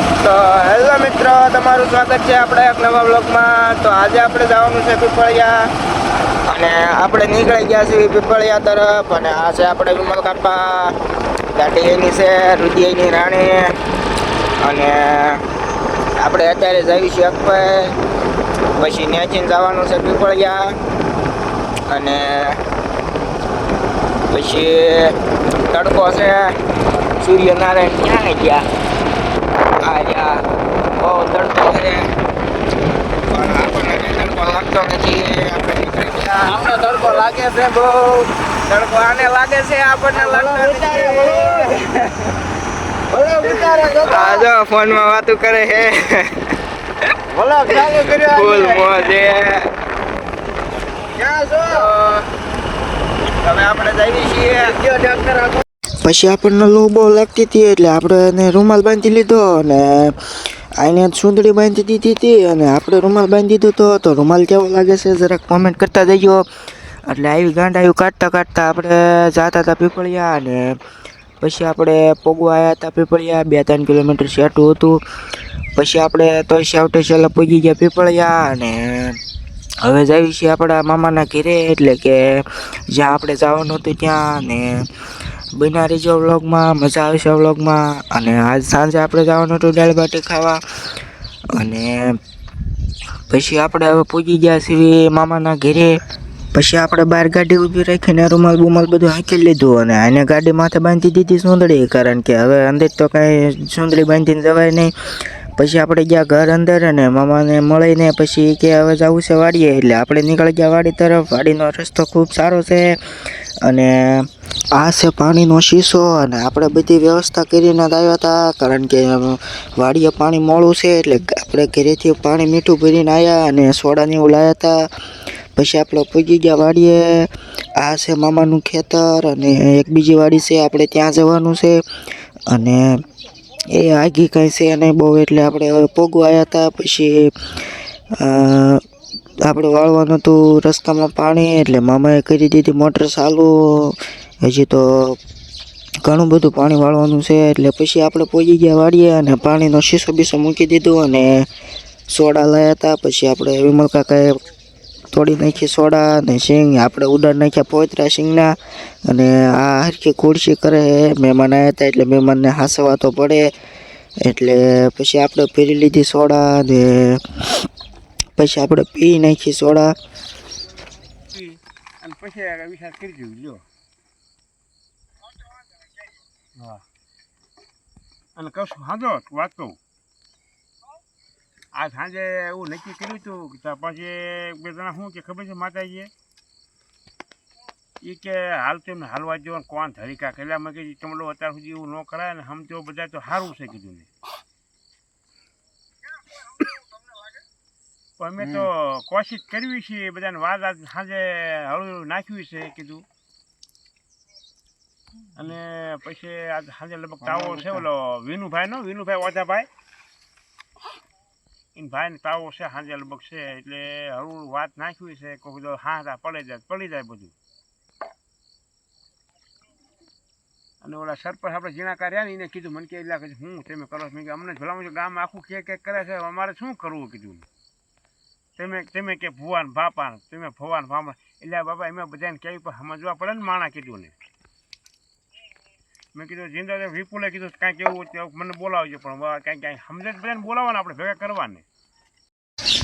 તો હેલો મિત્રો, તમારું સ્વાગત છે આપણે એક નવા બ્લોગમાં. તો આજે આપણે જવાનું છે પીપળિયા, અને આપણે નીકળી ગયા છીએ પીપળિયા તરફ. અને આ છે આપણે વિમલ કાપા, ગાડી એની છે, રુધિ એની રાણી. અને આપણે અત્યારે જઈએ છીએ અકભાઈ, પછી ત્યાંથી જવાનું છે પીપળિયા. અને પછી તડકો છે, સૂર્યનારાયણ ક્યાં ગયા? બહુ તડકો છે, પણ આપણને તડકો લાગતો નથી. આપણે તડકો લાગે છે, બહુ તડકો આને લાગે છે, આપણને લાગતો નથી. હા જો ફોનમાં વાતું કરે છે, ફૂલ મોજ છે. હવે આપણે જઈએ છીએ. પછી આપણને લૂ બહુ લાગતી હતી એટલે આપણે એને રૂમાલ બાંધી લીધો, અને આને સુંદડી બાંધી દીધી હતી, અને આપણે રૂમાલ બાંધી દીધો તો રૂમાલ કેવો લાગે છે જરાક કોમેન્ટ કરતા જજો. એટલે આવી ગાંડાયું કાઢતા કાઢતા આપણે જતા હતા પીપળિયા. અને પછી આપણે પોગવા આવ્યા હતા પીપળિયા, 2-3 કિલોમીટર સેટું હતું. પછી આપણે તો છેવટે છેલ્લે પહોંચી ગયા પીપળિયા. અને હવે જઈએ છીએ આપણા મામાના ઘરે, એટલે કે જ્યાં આપણે જવાનું હતું ત્યાં. ને બના રહીજો વ્લોગમાં, મજા આવશે વ્લોગમાં. અને આજ સાંજે આપણે જવાનું હતું દાળ બાટી ખાવા. અને પછી આપણે હવે પૂજી ગયા છીએ મામાના ઘરે. પછી આપણે બહાર ગાડી ઊભી રાખીને રૂમાલ બુમાલ બધું હાંકી લીધું, અને આને ગાડી માથે બાંધી દીધી સુંદડી, કારણ કે હવે અંદર તો કાંઈ સુંદડી બાંધીને જવાય નહીં. પછી આપણે ગયા ઘર અંદર, અને મામાને મળીને પછી કે હવે જવું છે વાડીએ. એટલે આપણે નીકળી ગયા વાડી તરફ. વાડીનો રસ્તો ખૂબ સારો છે, અને આ છે પાણીનો શીશો. અને આપણે બધી વ્યવસ્થા કરીને આવ્યા હતા, કારણ કે વાડીએ પાણી મોડું છે, એટલે આપણે ઘરેથી પાણી મીઠું ભરીને આવ્યા, અને સોડાને એવું લાવ્યા હતા. પછી આપણે પૂગી ગયા વાડીએ. આ છે મામાનું ખેતર, અને એક બીજી વાડી છે, આપણે ત્યાં જવાનું છે. અને એ આગી કાંઈ છે નહીં બહુ, એટલે આપણે હવે પોગવા આવ્યા હતા. પછી આપણે વાળવાનું હતું રસ્તામાં પાણી, એટલે મામાએ કરી દીધી મોટર ચાલુ. હજી તો ઘણું બધું પાણી વાળવાનું છે. એટલે પછી આપણે પહોંચી ગયા વાડીએ, અને પાણીનો શીશો બીસો મૂકી દીધું, અને સોડા લાવ્યા હતા. પછી આપણે વિમલ કાકાએ તોડી નાખી સોડા, અને સિંગ આપણે ઉડાડ નાખ્યા પોતરા સિંગના. અને આ હરખી ખુરશી કરે, મહેમાન આવ્યા હતા એટલે મહેમાનને હાંસવા તો પડે. એટલે પછી આપણે પીરી લીધી સોડા, ને પછી આપણે પી નાખી સોડા. અને પછી વિચાર કરી દીધું લ્યો. હા, અને કશું હાંધો વાત કહું, આ સાંજે એવું નક્કી કર્યું હતું કે પછી બે જણા શું કે ખબર છે માતાજીએ એ કે હાલ તો એમને હાલવા જવાનું કોણ ધરીકા કહેલા મેં કીધું તમારો અત્યાર સુધી એવું ન કરાય ને, સમજો બધા તો સારું છે કીધું ને. પણ અમે તો કોશિશ કરવી છે બધાને વાત આજ સાંજે હળવું નાખ્યું છે કીધું. અને પછી આજ સાંજે લગભગ તાવો છે ઓલો વિનુભાઈ ઓઝાભાઈ એને ભાઈને તાવો છે સાંજે લગભગ છે, એટલે હળવું વાત નાખ્યું છે. કોઈ બધું હા પડી જાય બધું. અને ઓલા સરપંચ આપણે જીણા કર્યા ને એને કીધું મને કે એટલે હું તમે કરો મેં કે અમને ભલામણ ગામ આખું કે કરે છે, અમારે શું કરવું કીધું. તમે કે ભુવાન બાપા, તમે ભવાન ભામા, એટલે બાપા એમાં બધાને કેવી પણ સમજવા પડે ને માણા કીધું ને. મેં કીધું જિંદા વિપુલે કીધું કાંઈક એવું મને બોલાવજો, પણ કાંઈ સમજે બધાને બોલાવવાને આપણે ભેગા કરવાને.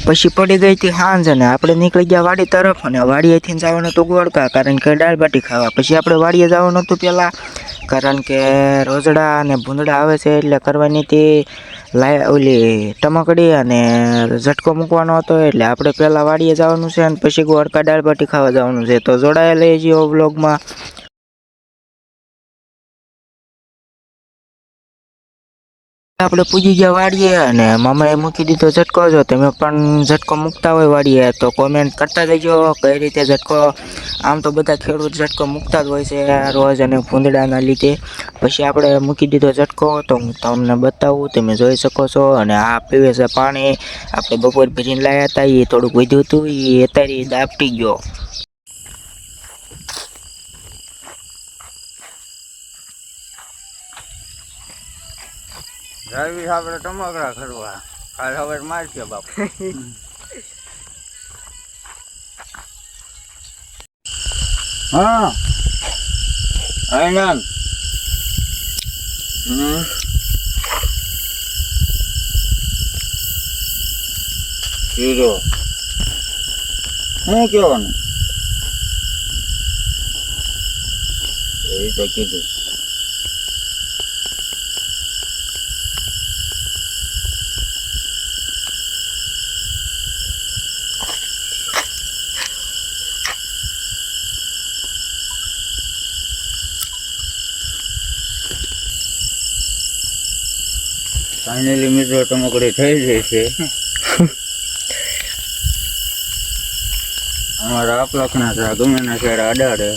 પછી પડી ગઈ હતી સાંજ, અને આપણે નીકળી ગયા વાડી તરફ. અને વાડીએથી જવાનું હતું ગોળકા, કારણ કે દાળ બાટી ખાવા. પછી આપણે વાડીએ જવાનું હતું પહેલાં, કારણ કે રોજડા અને ભૂંદડા આવે છે એટલે કરવાની હતી ઓલી ટમકડી અને ઝટકો મૂકવાનો હતો. એટલે આપણે પહેલાં વાડીએ જવાનું છે, અને પછી ગોળકા દાળ બાટી ખાવા જવાનું છે. તો જોડાયેલા છીએ વ્લોગમાં. આપણે પૂજી ગયા વાડીએ, અને મામાએ મૂકી દીધો ઝટકો. જો તમે પણ ઝટકો મૂકતા હોય વાડીએ તો કોમેન્ટ કરતા જજો કઈ રીતે ઝટકો. આમ તો બધા ખેડૂત ઝટકો મૂકતા જ હોય છે રોજ, અને ભૂંદડાના લીધે. પછી આપણે મૂકી દીધો ઝટકો, તો હું તમને બતાવું, તમે જોઈ શકો છો. અને આ પીવે છે પાણી, આપણે બપોર ભરીને લાવ્યા હતા, એ થોડુંક વધ્યું હતું, એ અત્યારે દાપટી ગયો. જાવી આપણે ટમાકરા કરવા કાલ હવે મારશે બાપ હા આનંદ હીરો શું કહેવાનું એ તો કીધું ફાઇનલી મિત્રો ટમકડી થઈ જાય છે અમારા આપલાખના છે ગમે ના છેડા અડાડે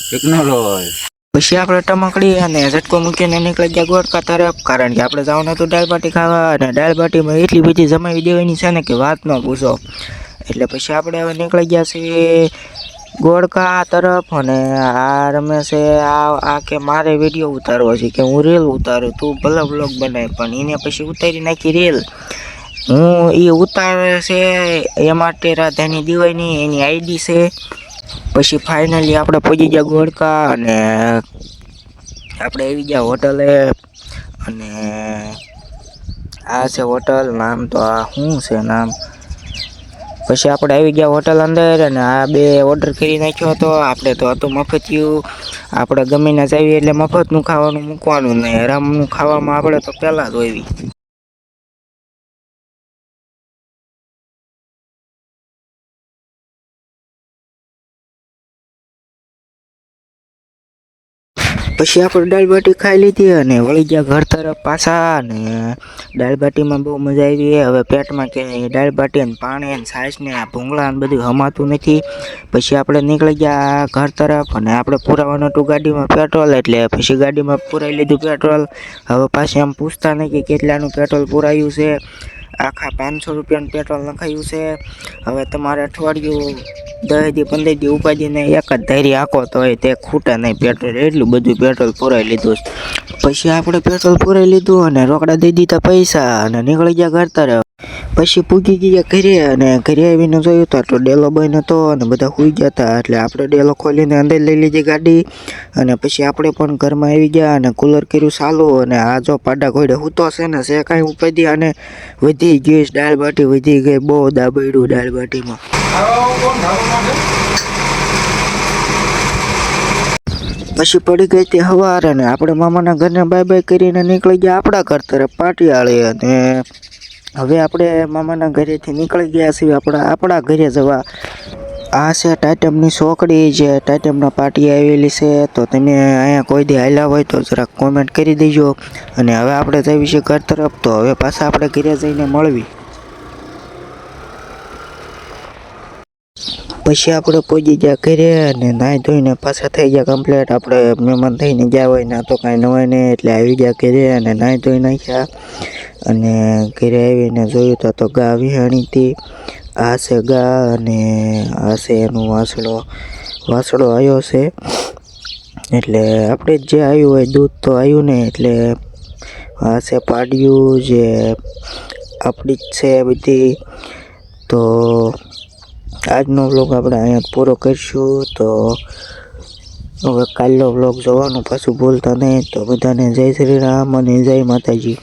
ટેકનોલોજી પછી આપણે ટમકડી અને ઝટકો મૂકીને નીકળી ગયા ગોળકા તરફ, કારણ કે આપણે જવાનું હતું દાળ બાટી ખાવા, અને દાળ બાટીમાં એટલી બધી જમાવી દેવાની છે ને કે વાત ન પૂછો. એટલે પછી આપણે હવે નીકળી ગયા છીએ ગોળકા તરફ. અને આ રમેશે આ કે મારે વિડીયો ઉતારવો છે કે હું રીલ ઉતારું, તું ભલે વ્લોગ બનાય, પણ એને પછી ઉતારી નાખી રીલ. હું એ ઉતારે છે એ માટે રાધાની દિવાયની એની આઈડી છે. પછી ફાઇનલી આપણે પહોંચી ગયા ગોળકા, અને આપણે આવી ગયા હોટલે. અને આ છે હોટલ, નામ તો આ શું છે નામ. પછી આપણે આવી ગયા હોટલ અંદર, અને આ બે ઓર્ડર કરી નાખ્યો હતો આપણે. તો હતું મફતિયું, આપણે ગમીને જ આવીએ એટલે મફતનું ખાવાનું મૂકવાનું નહીં, હરામનું ખાવામાં આપણે તો પહેલાં જ હોવી. પછી આપણે દાળ બાટી ખાઈ લીધી અને વળી ગયા ઘર તરફ પાછા. અને દાળ બાટીમાં બહુ મજા આવી. હવે પેટમાં કે દાળ બાટી અને પાણી અને છાશ ને આ ભૂંગળા ને બધું હમાતું નથી. પછી આપણે નીકળી ગયા ઘર તરફ, અને આપણે પુરાવાનું હતું ગાડીમાં પેટ્રોલ, એટલે પછી ગાડીમાં પુરાઈ લીધું પેટ્રોલ. હવે પાછી આમ પૂછતા નહીં કે કેટલાનું પેટ્રોલ પુરાયું છે. આખા 500 રૂપિયાનું પેટ્રોલ નખાયું છે. હવે તમારે અઠવાડિયું 10 દી 15 દી ઉપાડીને એક જ ધારી આંકો તો હોય તે ખૂટે નહીં પેટ્રોલ, એટલું બધું પેટ્રોલ પુરાઈ લીધું. પછી આપણે પેટ્રોલ પુરાઈ લીધું અને રોકડા દઈ દીધા પૈસા, અને નીકળી ગયા ઘર તરફ. પછી પૂગી ગયા ઘરે, અને ઘરે આવીને જોયું તો ડેલો બંધ હતો અને બધા સૂઈ ગયા હતા. એટલે આપણે ડેલો ખોલીને અંદર લઈ લીધી ગાડી, અને પછી આપણે પણ ઘરમાં આવી ગયા અને કુલર કર્યું ચાલુ. અને આ જો પાડા ઘોડે સૂતો છે ને છે કાંઈ ઉપાધી, અને વધી ગઈ દાળ બાટી, વધી ગઈ બહુ દાબડ્યું દાળ બાટીમાં. પછી પડી ગઈ તે સવાર, અને આપણે મામાના ઘરને બાય બાય કરીને નીકળી ગયા આપણા ઘર તરફ પાટિયાળી. અને હવે આપણે મામાના ઘરેથી નીકળી ગયા છીએ આપણા ઘરે જવા. આ છે ટાઇટમની ચોકડી, જે ટાઇટમના પાટી આવેલી છે. તો તમે અહીંયા કોઈ દી હાલ્યા હોય તો જરાક કોમેન્ટ કરી દેજો. અને હવે આપણે જઈએ છીએ ઘર તરફ. તો હવે પાછા આપણે ઘરે જઈને મળવી. પછી આપણે પહોંચી ગયા ઘરે, અને નાહી ધોઈને પાછા થઈ ગયા કમ્પ્લીટ. આપણે મહેમાન થઈને ગયા હોય ના તો કાંઈ નવાય નહીં, એટલે આવી ગયા ઘરે અને નાહી ધોઈ નાખ્યા. અને ઘરે આવીને જોયું તો ગા વિહાણી હતી. આ છે ગા, અને આ છે એનું વાસળો આવ્યો છે. એટલે આપણે જે આવ્યું હોય દૂધ તો આવ્યું ને, એટલે આ છે પાડ્યું જે આપણી જ છે બધી. તો આજનો વ્લોગ આપણે અહીંયા પૂરો કરીશું. તો હવે કાલનો વ્લોગ જોવાનું પાછું ભૂલતા નહીં. તો બધાને જય શ્રી રામ અને જય માતાજી.